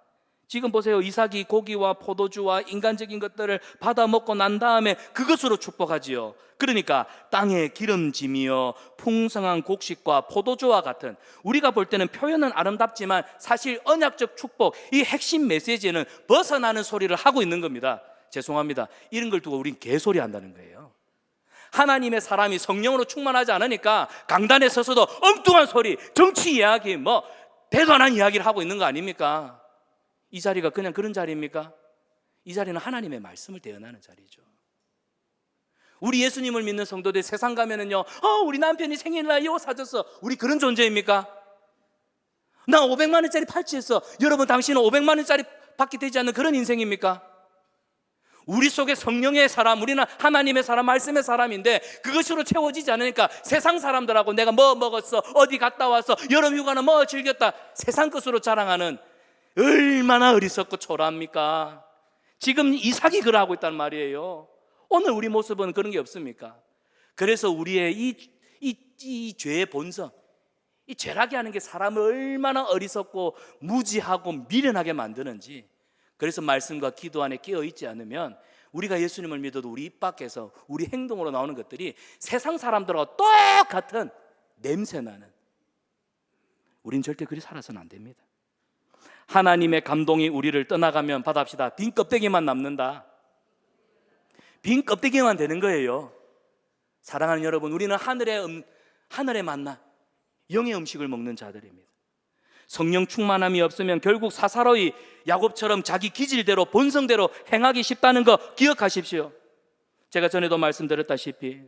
지금 보세요, 이삭이 고기와 포도주와 인간적인 것들을 받아 먹고 난 다음에 그것으로 축복하지요. 그러니까 땅의 기름짐이요 풍성한 곡식과 포도주와 같은, 우리가 볼 때는 표현은 아름답지만 사실 언약적 축복, 이 핵심 메시지는 벗어나는 소리를 하고 있는 겁니다. 죄송합니다, 이런 걸 두고 우린 개소리 한다는 거예요. 하나님의 사람이 성령으로 충만하지 않으니까 강단에 서서도 엉뚱한 소리, 정치 이야기, 대도 안 한 이야기를 하고 있는 거 아닙니까? 이 자리가 그냥 그런 자리입니까? 이 자리는 하나님의 말씀을 대언하는 자리죠. 우리 예수님을 믿는 성도들 세상 가면은요, 우리 남편이 생일날 이거 사줬어, 우리 그런 존재입니까? 나 500만 원짜리 팔찌했어, 여러분 당신은 500만 원짜리 받게 되지 않는 그런 인생입니까? 우리 속에 성령의 사람, 우리는 하나님의 사람, 말씀의 사람인데 그것으로 채워지지 않으니까 세상 사람들하고 내가 뭐 먹었어, 어디 갔다 왔어, 여름 휴가는 뭐 즐겼다, 세상 것으로 자랑하는, 얼마나 어리석고 초라합니까? 지금 이삭이 그러하고 있단 말이에요. 오늘 우리 모습은 그런 게 없습니까? 그래서 우리의 이 죄의 본성, 이 죄라게 하는 게 사람을 얼마나 어리석고 무지하고 미련하게 만드는지. 그래서 말씀과 기도 안에 깨어있지 않으면 우리가 예수님을 믿어도 우리 입 밖에서 우리 행동으로 나오는 것들이 세상 사람들하고 똑같은 냄새나는, 우린 절대 그리 살아서는 안 됩니다. 하나님의 감동이 우리를 떠나가면 받아합시다. 빈 껍데기만 남는다. 빈 껍데기만 되는 거예요. 사랑하는 여러분, 우리는 하늘의 만나, 영의 음식을 먹는 자들입니다. 성령 충만함이 없으면 결국 사사로이 야곱처럼 자기 기질대로 본성대로 행하기 쉽다는 거 기억하십시오. 제가 전에도 말씀드렸다시피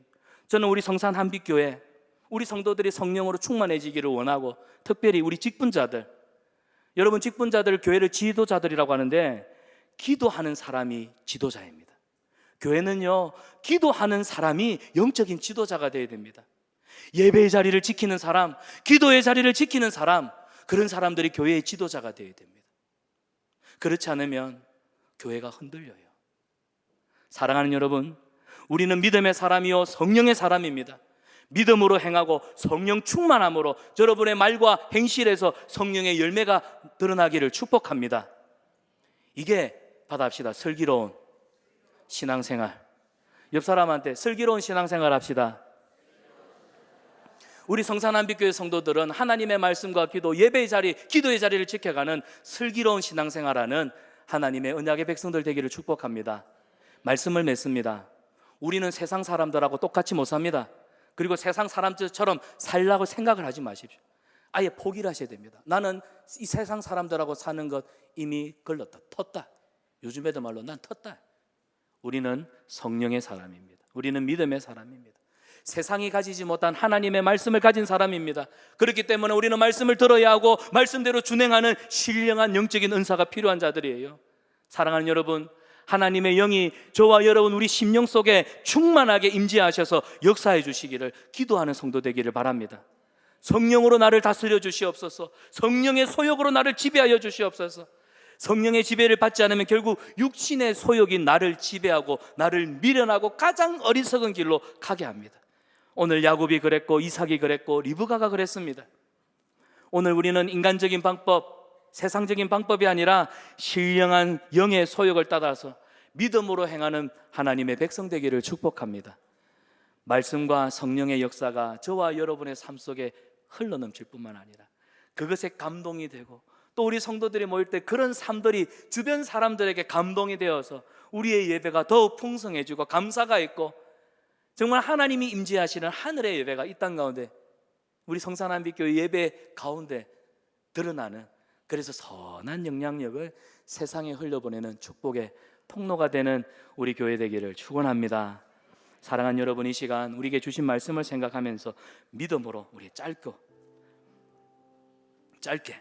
저는 우리 성산 한빛교회 우리 성도들이 성령으로 충만해지기를 원하고, 특별히 우리 직분자들, 여러분 직분자들 교회를 지도자들이라고 하는데 기도하는 사람이 지도자입니다. 교회는요, 기도하는 사람이 영적인 지도자가 되어야 됩니다. 예배의 자리를 지키는 사람, 기도의 자리를 지키는 사람, 그런 사람들이 교회의 지도자가 되어야 됩니다. 그렇지 않으면 교회가 흔들려요. 사랑하는 여러분, 우리는 믿음의 사람이요 성령의 사람입니다. 믿음으로 행하고 성령 충만함으로 여러분의 말과 행실에서 성령의 열매가 드러나기를 축복합니다. 이게 받아합시다. 슬기로운 신앙생활. 옆 사람한테 슬기로운 신앙생활 합시다. 우리 성산한빛교회 성도들은 하나님의 말씀과 기도, 예배의 자리, 기도의 자리를 지켜가는 슬기로운 신앙생활하는 하나님의 언약의 백성들 되기를 축복합니다. 말씀을 맺습니다. 우리는 세상 사람들하고 똑같이 못 삽니다. 그리고 세상 사람들처럼 살라고 생각을 하지 마십시오. 아예 포기를 하셔야 됩니다. 나는 이 세상 사람들하고 사는 것 이미 걸렀다, 텄다. 요즘 애들 말로 난 텄다. 우리는 성령의 사람입니다. 우리는 믿음의 사람입니다. 세상이 가지지 못한 하나님의 말씀을 가진 사람입니다. 그렇기 때문에 우리는 말씀을 들어야 하고 말씀대로 준행하는 신령한 영적인 은사가 필요한 자들이에요. 사랑하는 여러분, 하나님의 영이 저와 여러분 우리 심령 속에 충만하게 임재하셔서 역사해 주시기를 기도하는 성도 되기를 바랍니다. 성령으로 나를 다스려 주시옵소서. 성령의 소욕으로 나를 지배하여 주시옵소서. 성령의 지배를 받지 않으면 결국 육신의 소욕이 나를 지배하고 나를 미련하고 가장 어리석은 길로 가게 합니다. 오늘 야곱이 그랬고 이삭이 그랬고 리브가가 그랬습니다. 오늘 우리는 인간적인 방법, 세상적인 방법이 아니라 신령한 영의 소욕을 따라서 믿음으로 행하는 하나님의 백성 되기를 축복합니다. 말씀과 성령의 역사가 저와 여러분의 삶 속에 흘러넘칠 뿐만 아니라 그것에 감동이 되고, 또 우리 성도들이 모일 때 그런 삶들이 주변 사람들에게 감동이 되어서 우리의 예배가 더욱 풍성해지고 감사가 있고, 정말 하나님이 임재하시는 하늘의 예배가 이 땅 가운데 우리 성산한빛교회 예배 가운데 드러나는, 그래서 선한 영향력을 세상에 흘려보내는 축복의 통로가 되는 우리 교회 되기를 축원합니다. 사랑하는 여러분, 이 시간 우리에게 주신 말씀을 생각하면서 믿음으로 우리 짧게